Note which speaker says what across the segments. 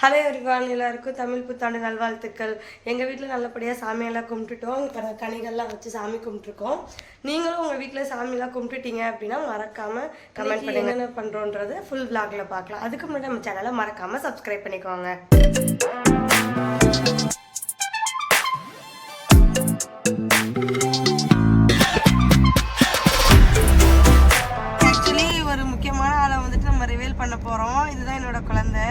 Speaker 1: Hello everyone, எல்லாருக்கும் தமிழ் புத்தாண்டு நல்வாழ்த்துக்கள். எங்கள் வீட்டில் நல்லபடியாக சாமியெல்லாம் கும்பிட்டுட்டோம். இப்போ கனிகள்லாம் வச்சு சாமி கும்பிட்ருக்கோம். நீங்களும் உங்கள் வீட்டில் சாமியெல்லாம் கும்பிட்டுட்டீங்க அப்படின்னா மறக்காமல் கமெண்ட் பண்ணி என்னென்ன பண்ணுறோன்றது ஃபுல் விளாகில் பார்க்கலாம். அதுக்கு முன்னாடி நம்ம சேனலை மறக்காமல் சப்ஸ்கிரைப் பண்ணிக்கோங்க. ஆக்சுவலி ஒரு முக்கியமான ஆளை வந்துட்டு நம்ம ரிவீல் பண்ண போகிறோம். இதுதான் என்னோட குழந்தை.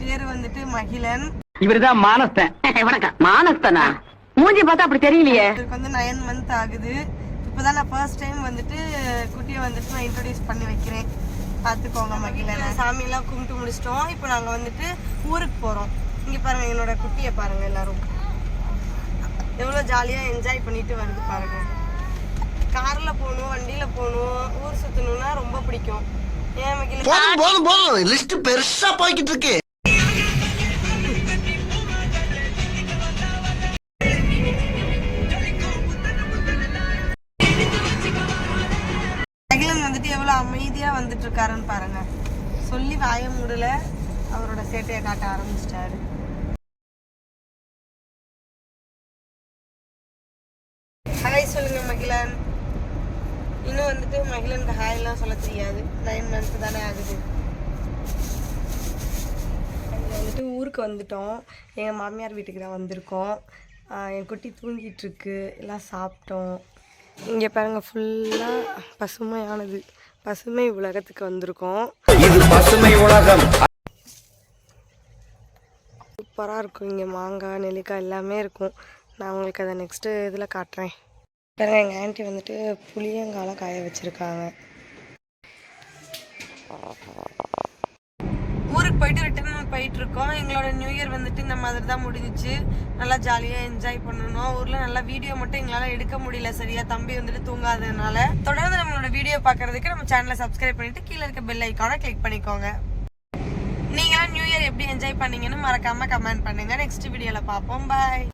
Speaker 1: பேரு வந்துட்டு மகிழன்.
Speaker 2: இவருதான் மானஸ்தன். வணக்கம். மானஸ்தனா? மூஞ்சி பார்த்தா அப்படி தெரியலையே.
Speaker 1: இவருக்கு வந்து 9 months ஆகுது. இப்போதான் நான் ஃபர்ஸ்ட் டைம் வந்துட்டு குட்டியை வந்துட்டு நான் இன்ட்ரோடியூஸ் பண்ணி வைக்கிறேன். பார்த்துக்கோங்க மகிழனை. சாமியெல்லாம் கும்பிட்டு முடிச்சிட்டோம். இப்போ நாங்கள் வந்துட்டு ஊருக்கு போகிறோம். இங்கே பாருங்கள், என்னோட குட்டியை பாருங்கள். எல்லாரும் எவ்வளோ ஜாலியாக என்ஜாய் பண்ணிட்டு வருது பாருங்கள். காரில் போகணும், வண்டியில் போகணும், ஊர் சுற்றணுன்னா ரொம்ப பிடிக்கும். ஏன் மகிழன்?
Speaker 3: போதும் லிஸ்ட் பெருசா போய்கிட்டு இருக்கு.
Speaker 1: மகிழன் வந்துட்டு எவ்வளோ அமைதியா வந்துட்டு இருக்காருன்னு பாருங்க. சொல்லி வாய மூடல, அவரோட சேட்டையை காட்ட ஆரம்பிச்சிட்டாரு. ஹாய் சொல்லுங்க மகிழன். இன்னும் வந்துட்டு மகிழனுக்கு ஹாய் எல்லாம் சொல்ல தெரியாது. 9 months தானே ஆகுது. வந்துட்டு ஊருக்கு வந்துட்டோம். எங்கள் மாமியார் வீட்டுக்கு தான் வந்திருக்கோம். என் குட்டி தூங்கிட்டு இருக்கு. எல்லாம் சாப்பிட்டோம். இங்கே பாருங்க, ஃபுல்லாக பசுமையானது. பசுமை உலகத்துக்கு வந்திருக்கோம்.
Speaker 3: இது பசுமை உலகம்.
Speaker 1: சூப்பராக இருக்கும். இங்கே மாங்காய், நெல்லிக்காய் எல்லாமே இருக்கும். நான் உங்களுக்கு அதை நெக்ஸ்ட்டு இதில் காட்டுறேன். பாருங்க, எங்கள் ஆண்டி வந்துட்டு புளியங்காலாம் காய வச்சுருக்காங்க. ஊருக்கு போயிட்டு ரிட்டர்ன் போயிட்டு இருக்கோம். எங்களோட நியூ இயர் வந்துட்டு இந்த மாதிரி தான் முடிஞ்சிச்சு. நல்லா ஜாலியாக என்ஜாய் பண்ணணும். ஊரில் நல்லா வீடியோ மட்டும் எங்களால் எடுக்க முடியல சரியா, தம்பி வந்துட்டு தூங்காததுனால. தொடர்ந்து நம்மளோட வீடியோ பார்க்கறதுக்கு நம்ம சேனலை சப்ஸ்கிரைப் பண்ணிட்டு கீழே இருக்க பெல் ஐக்கானை கிளிக் பண்ணிக்கோங்க. நீங்களாம் நியூ இயர் எப்படி என்ஜாய் பண்ணீங்கன்னு மறக்காம கமெண்ட் பண்ணுங்க. நெக்ஸ்ட் வீடியோவில் பார்ப்போம். பாய்.